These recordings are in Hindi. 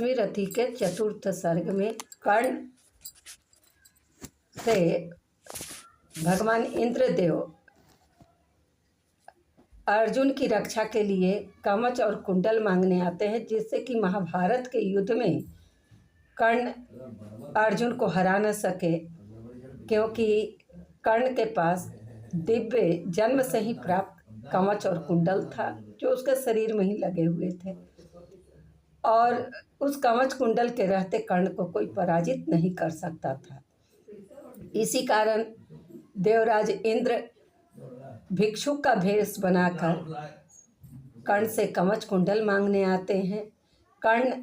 रथी के चतुर्थ सर्ग में कर्ण से भगवान इंद्रदेव अर्जुन की रक्षा के लिए कवच और कुंडल मांगने आते हैं, जिससे कि महाभारत के युद्ध में कर्ण अर्जुन को हरा न सके, क्योंकि कर्ण के पास दिव्य जन्म से ही प्राप्त कवच और कुंडल था, जो उसके शरीर में ही लगे हुए थे, और उस कवच कुंडल के रहते कर्ण को कोई पराजित नहीं कर सकता था। इसी कारण देवराज इंद्र भिक्षुक का भेष बनाकर कर्ण से कवच कुंडल मांगने आते हैं। कर्ण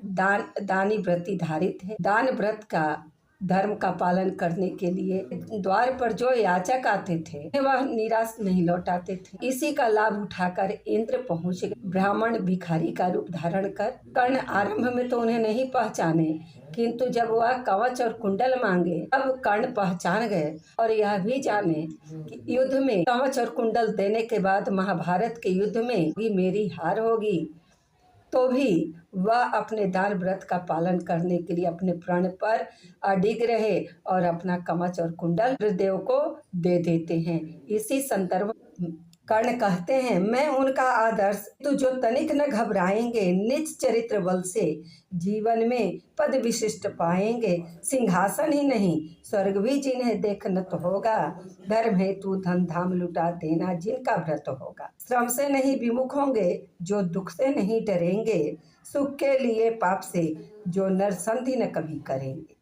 दानी व्रती धारित है। दान व्रत का धर्म का पालन करने के लिए द्वार पर जो याचक आते थे वह निराश नहीं लौटाते थे। इसी का लाभ उठाकर इंद्र पहुंच गए। ब्राह्मण भिखारी का रूप धारण कर कर्ण आरंभ में तो उन्हें नहीं पहचाने, किंतु जब वह कवच और कुंडल मांगे तब कर्ण पहचान गए और यह भी जाने कि युद्ध में कवच और कुंडल देने के बाद महाभारत के युद्ध में भी मेरी हार होगी, तो भी वह अपने दान व्रत का पालन करने के लिए अपने प्रण पर अडिग रहे और अपना कवच और कुंडल देव को दे देते हैं। इसी संदर्भ कर्ण कहते हैं, मैं उनका आदर्श तो जो तनिक न घबराएंगे, निज चरित्र बल से जीवन में पद विशिष्ट पाएंगे। सिंहासन ही नहीं स्वर्ग भी जिन्हें देखना तो होगा, धर्म हेतु धन धाम लुटा देना जिनका व्रत होगा। श्रम से नहीं विमुख होंगे जो दुख से नहीं डरेंगे, सुख के लिए पाप से जो नरसंधि न कभी करेंगे।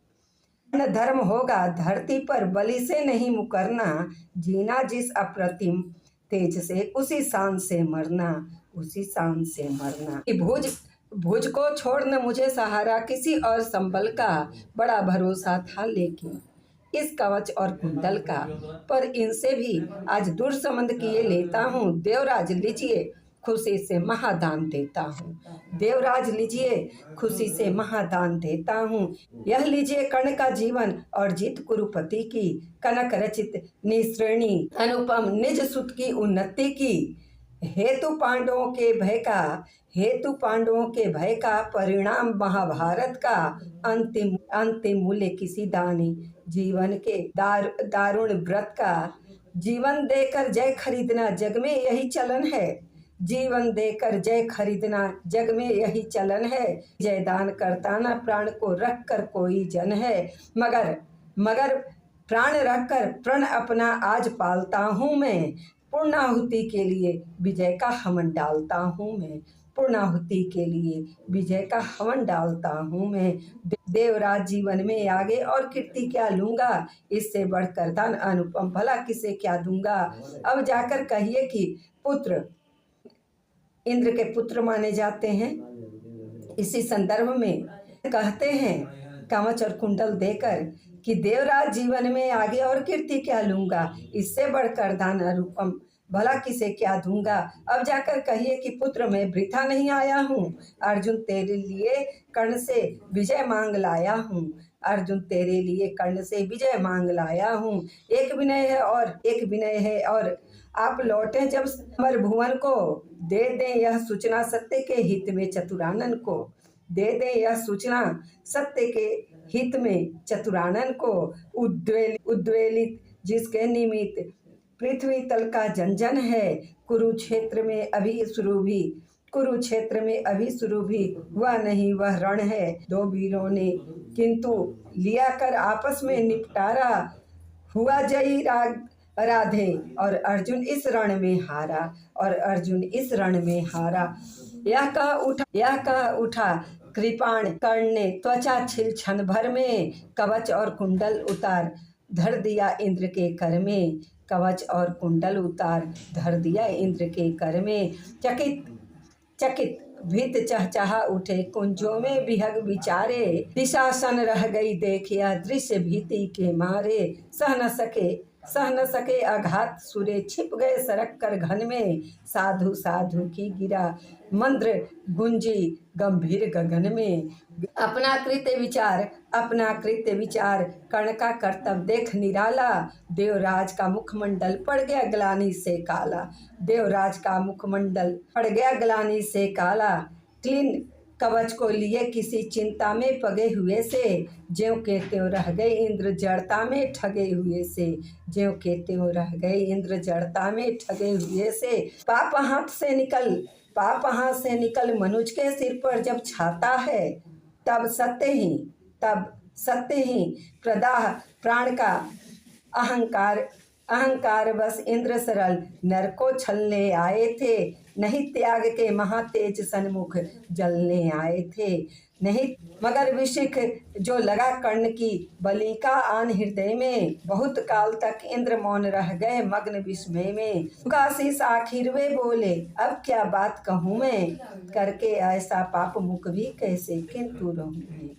न धर्म होगा धरती पर बलि से नहीं मुकरना, जीना जिस अप्रतिम तेज से उसी शान से मरना, उसी शान से मरना। भुज को छोड़ना मुझे सहारा, किसी और संबल का बड़ा भरोसा था लेकिन इस कवच और कुंडल का, पर इनसे भी आज दूर संबंध किए लेता हूँ। देवराज लीजिए खुशी से महादान देता हूँ, देवराज लीजिए खुशी से महादान देता हूँ। यह लीजिए कर्ण का जीवन और जीत कुरुपति की, कनक रचित निश्रेणी अनुपम निज सुत की उन्नति की। हेतु पांडवों के भय का, हेतु पांडवों के भय का परिणाम महाभारत का, अंतिम मूल्य किसी दानी जीवन के दारुण व्रत का। जीवन देकर जय खरीदना जग में यही चलन है, जीवन देकर जय खरीदना जग में यही चलन है। जय दान करता ना प्राण को रख कर कोई जन है, मगर प्राण रखकर प्रण अपना आज पालता हूँ मैं। पूर्णाहुति के लिए विजय का हवन डालता हूँ मैं, पूर्णाहुति के लिए विजय का हवन डालता हूँ मैं। देवराज जीवन में आगे और कीर्ति क्या लूंगा, इससे बढ़कर दान अनुपम भला किसे क्या दूंगा। अब जाकर कहिए कि पुत्र इंद्र के पुत्र माने जाते हैं। इसी संदर्भ में कहते हैं कवच और कुंडल देकर कि देवराज जीवन में आगे और कीर्ति क्या लूंगा, इससे बढ़कर दान अनुपम भला किसे क्या दूंगा। अब जाकर कहिए कि पुत्र मैं वृथा नहीं आया हूँ, अर्जुन तेरे लिए कर्ण से विजय मांग लाया हूँ, अर्जुन तेरे लिए कर्ण से विजय मांग लाया हूँ। एक विनय है और आप लौटे जब समर भुवन को, दे दें यह सूचना सत्य के हित में चतुरानन को, दे दें यह सूचना सत्य के हित में चतुरानन को। उद्वेलित जिसके निमित्त पृथ्वी तल का जन है, कुरुक्षेत्र में अभी शुरू भी हुआ नहीं वह रण है। दो वीरों ने किंतु लिया कर आपस में निपटारा, हुआ जयी राधे और अर्जुन इस रण में हारा, यह कह उठा कृपाण कर्ण ने त्वचा छिल क्षण भर में, कवच और कुंडल उतार धर दिया इंद्र के कर में, कवच और कुंडल उतार धर दिया इंद्र के कर में। चकित भीत चहचहा उठे कुंजों में विहग विचारे, दिशासन रह गई देखिया दृश्य भीति के मारे। सह न सके आघात सुरे छिप गए सरक कर घन में, साधु साधु की गिरा मंत्र गुंजी गंभीर गगन में। अपना कृत्य विचार कर्ण का कर्तव्य देख निराला, देवराज का मुखमंडल पड़ गया ग्लानि से काला, देवराज का मुखमंडल पड़ गया ग्लानि से काला। कवच को लिए किसी चिंता में पगे हुए से, ज्यों के त्यों रह गए इंद्र जड़ता में ठगे हुए से, ज्यों के त्यों रह गए इंद्र जड़ता में ठगे हुए से। पाप हाथ से निकल मनुज के सिर पर जब छाता है, तब सत्य ही प्रदाह प्राण का अहंकार बस इंद्र सरल नर को छलने आए थे, नहीं त्याग के महातेज सन्मुख जलने आए थे। नहीं मगर विशिख जो लगा कर्ण की बलि का आन हृदय में, बहुत काल तक इंद्र मौन रह गए मग्न विस्मय में। काशीस आखिर वे बोले अब क्या बात कहूँ मैं, करके ऐसा पाप मुख भी कैसे किंतु रहूँ मैं,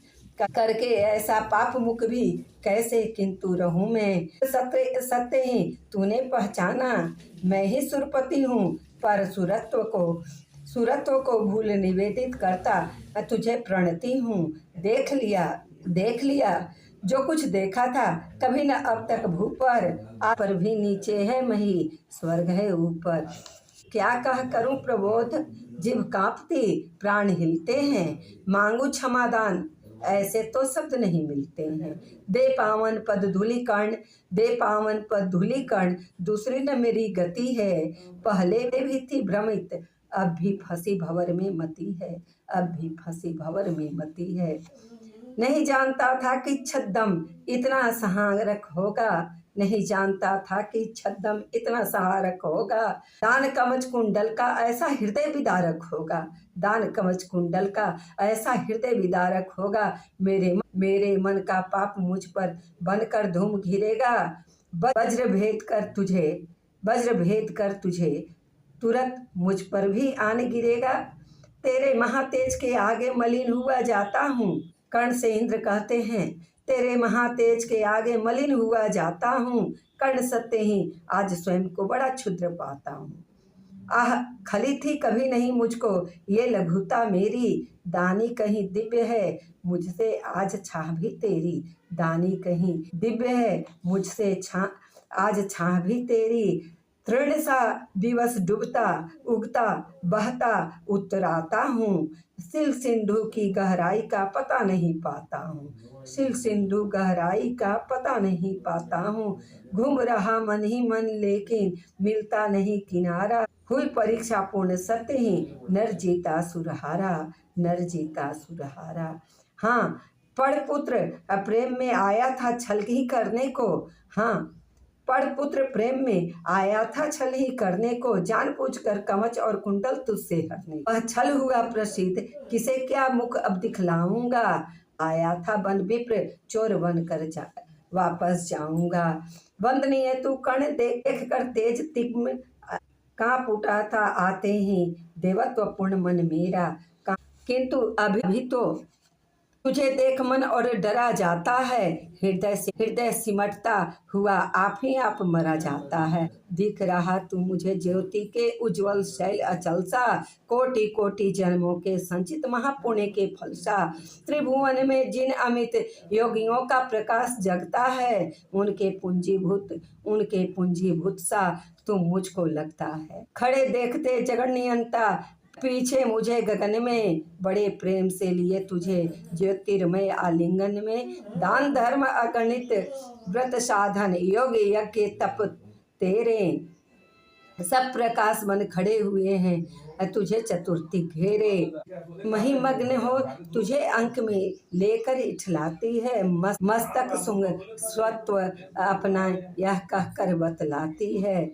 करके ऐसा पाप मुख भी कैसे किंतु रहूं मैं। सत्य ही तूने पहचाना, मैं ही सुरपति हूँ, पर सुरत्व को भूल निवेदित करता मैं तुझे प्रणति हूँ। देख लिया जो कुछ देखा था, कभी न अब तक भू पर भी नीचे है मही, स्वर्ग है ऊपर। क्या कह करूं प्रबोध, जिभ कांपती प्राण हिलते हैं, मांगू क्षमादान ऐसे तो शब्द नहीं मिलते हैं। दे पावन पद धूलि कर्ण, दूसरी न मेरी गति है, पहले भी थी भ्रमित अब भी फंसी भंवर में मती है। नहीं जानता था कि छद्म इतना सहारक होगा, नहीं जानता था कि छद्म इतना सहारक होगा। दान कवच कुंडल का ऐसा हृदय विदारक होगा, दान कवच कुंडल का ऐसा हृदय विदारक होगा। मेरे मन का पाप मुझ पर बनकर धूम घिरेगा, वज्र भेद कर तुझे तुरंत मुझ पर भी आन गिरेगा। तेरे महातेज के आगे मलिन हुआ जाता हूँ, कर्ण से इंद्र कहते हैं तेरे महातेज के आगे मलिन हुआ जाता हूँ, कर्ण सत्य ही आज स्वयं को बड़ा क्षुद्र पाता हूँ। आह खली थी कभी नहीं मुझको ये लघुता मेरी, दानी कहीं दिव्य है मुझसे आज छाह भी तेरी, दानी कहीं दिव्य है मुझसे आज छाह भी तेरी। तृण सा दिवस डूबता उगता बहता उतराता हूँ, सिल सिंधु की गहराई का पता नहीं पाता हूँ, सिल सिंधु गहराई का पता नहीं पाता हूँ। घूम रहा मन ही मन लेकिन मिलता नहीं किनारा, हुई परीक्षा पूर्ण सत्य ही नर जीता सुरहारा। हाँ पढ़ पुत्र प्रेम में आया था छल ही करने को, प्रेम में आया था छल ही करने को, जान पूछ कर कवच और कुंडल तुझसे हटने वह छल हुआ प्रसिद्ध, किसे क्या मुख अब दिखलाऊंगा। आया था वन विप्र चोर बन कर वापस जाऊंगा। वंदनीय तू कर्ण देख कर तेज तिग्म कांप उठा था आते ही देवत्व पूर्ण मन मेरा, किंतु अभी तो तुझे देख मन और डरा जाता है, हृदय सिमटता हुआ आप ही आप मरा जाता है। दिख रहा तू मुझे ज्योति के उज्जवल शैल अचल सा, कोटि कोटि जन्मों के संचित महापुण्य के फल सा। त्रिभुवन में जिन अमित योगियों का प्रकाश जगता है, उनके पूंजीभूत सा तुम मुझको लगता है। खड़े देखते जगन्नियंता पीछे मुझे गगन में, बड़े प्रेम से लिए तुझे ज्योतिर्मय आलिंगन में। दान धर्म अगणित व्रत साधन योग यज्ञ तप तेरे, सब प्रकाश मन खड़े हुए हैं तुझे चतुर्थी घेरे। महिमग्न हो तुझे अंक में लेकर इठलाती है, मस्तक सुंग स्वत्व अपना यह कहकर बतलाती है।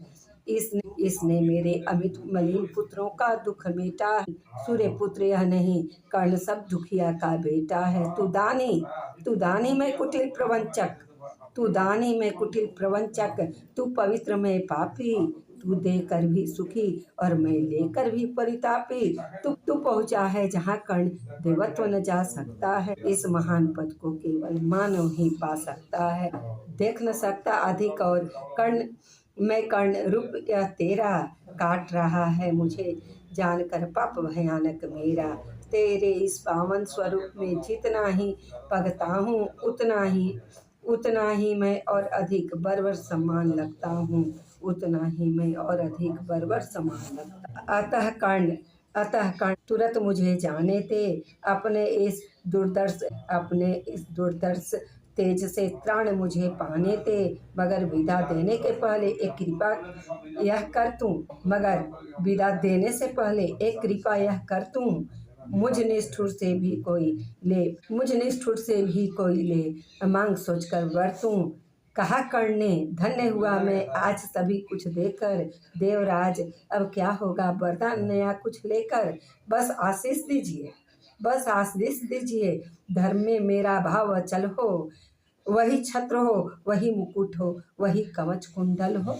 इसने मेरे अमित मलिन पुत्रों का दुख मेटा, सूर्य पुत्र यह नहीं कर्ण सब दुखिया का बेटा है। तू दानी में कुटिल प्रवंचक, तू पवित्र में पापी, तू देकर भी सुखी और मैं लेकर भी परितापी। तू पहुँचा है जहाँ कर्ण देवत्व न जा सकता है, इस महान पद को केवल मानव ही पा सकता है, देख न सकता अधिक। और कर्ण रूप यह तेरा काट रहा है मुझे जानकर पाप भयानक मेरा। तेरे इस पावन स्वरूप में जितना ही पगता हूँ उतना ही मैं और अधिक बर्बर समान लगता हूँ, अतः कर्ण अतः कर्ण तुरंत मुझे जाने थे, अपने इस दुर्दर्श तेज से त्राण मुझे पाने थे। मगर विदा देने के पहले एक कृपा यह कर तू मगर विदा देने से पहले एक कृपा यह कर तू मुझ निष्ठुर से भी कोई ले मांग सोचकर बरतूं। कहा कर्ण ने, धन्य हुआ मैं आज सभी कुछ देकर। देवराज अब क्या होगा वरदान नया कुछ लेकर। बस आशीष दीजिए, बस आशीष दीजिए। धर्म में मेरा भाव अचल हो, वही छत्र हो, वही मुकुट हो, वही कवच कुंडल हो।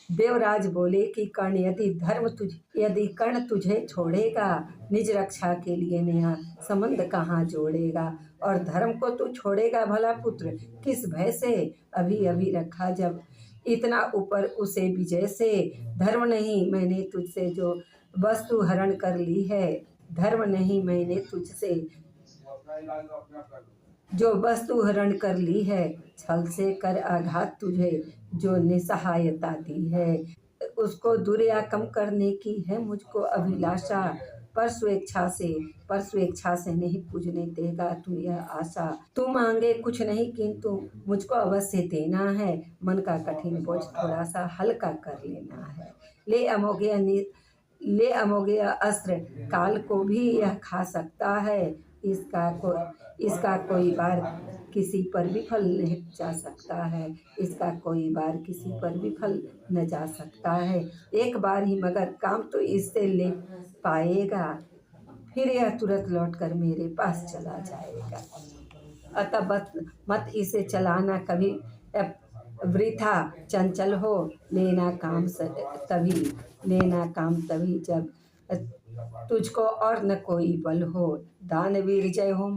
देवराज बोले कि कर्ण यदि कर्ण तुझे छोड़ेगा, निज रक्षा के लिए नया संबंध कहाँ जोड़ेगा। और धर्म को तू छोड़ेगा भला पुत्र किस भय से। अभी अभी रखा जब इतना ऊपर उसे विजय से। धर्म नहीं मैंने तुझसे जो वस्तु हरण कर ली है, धर्म नहीं मैंने तुझसे जो वस्तु हरण कर ली है। छल से कर आघात तुझे जो निसहायता दी है। उसको दूर या कम करने की है मुझको अभिलाषा। पर स्वेच्छा से नहीं पूजने देगा तू यह आशा। तू मांगे कुछ नहीं किंतु मुझको अवश्य देना है। मन का कठिन बोझ थोड़ा सा हल्का कर लेना है। ले अमोघे अस्त्र काल को भी यह खा सकता है। इसका कोई बार किसी पर भी फल नहीं जा सकता है। इसका कोई बार किसी पर भी फल न जा सकता है। एक बार ही मगर काम तो इससे ले पाएगा, फिर यह तुरंत लौटकर मेरे पास चला जाएगा। अतः मत इसे चलाना कभी वृथा। चंचल हो लेना काम तभी जब तुझको और न कोई बल हो। दानवीर जय हो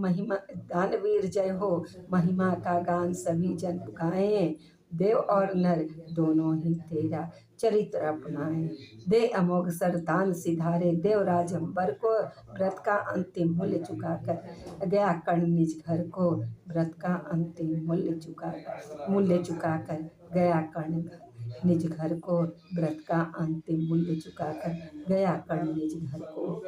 महिमा का गान सभी जन गाएं। देव और नर दोनों ही तेरा चरित्र अपनाएं। दे अमोघ सरदान सिधारे देवराज अंबर को। व्रत का अंतिम मूल्य चुकाकर गया कर्ण निज घर को। व्रत का अंतिम मूल्य चुकाकर गया कर्ण निज घर को। व्रत का अंतिम मूल्य चुकाकर गया कर्ण निज घर को।